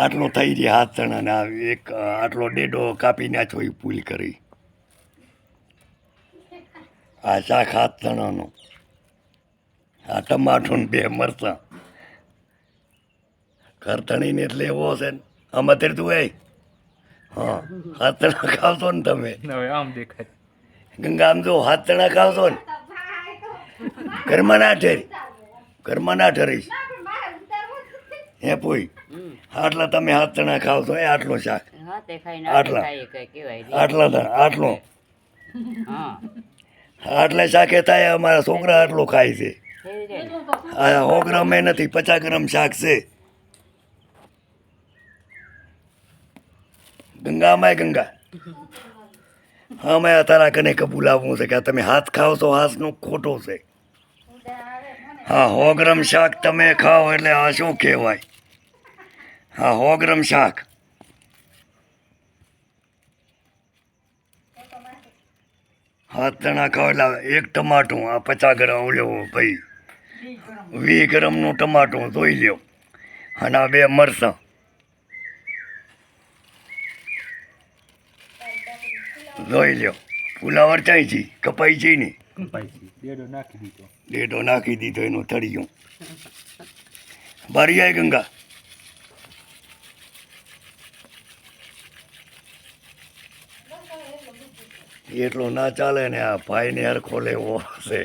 આટલો થઈ જાય હાથ ચણાને આ એક આટલો ડેડો કાપી નાખ્યો એ પૂલ કરી આ શાક હાથ ચણાનો આ ટમાટું ને 2 મરચાં કરતણીને એટલે એવો છે ને આમાં તેર તું હા હાથ ચણા ખાવશો ને તમે આમ દેખાય ગંગા આમ જો હાથ ચણા ખાવશો ને ઘરમાં ના ઠરીશ હે પોઈ આટલા તમે હાથ ચણા ખાવશો એ આટલો શાક આટલા શાકે થાય અમારા છોકરા આટલો ખાય છે આ 100 ગ્રામ એ નથી 50 ગ્રામ શાક છે ગંગા અમે તારા કને કબૂલાવવું છે કે તમે હાથ ખાવ તો હાથનું ખોટો છે હા 100 ગ્રામ શાક તમે ખાઓ એટલે આ શું કહેવાય હા 100 ગ્રામ શાક હાથ ચણા ખાવ એટલે 1 ટમાટું આ 50 ગ્રામ લેવો ભાઈ 20 ગ્રામનું ટમાટું ધોઈ લ્યો અને આ 2 મરચાં ધોઈ લ્યો ફુલાવર ચાઈ છે કપાઈ છે ને ડેડો નાખી દીધો એનું તળિયું બારી જાય ગંગા એટલો ના ચાલે ને આ ભાઈને હરખો લેવો છે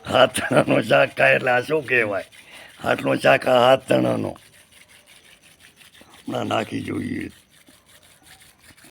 હાથ ચણાનો શાક ખાય એટલે આ શું કહેવાય આટલો શાક આ હાથ ચણાનો હમણાં નાખી જોઈએ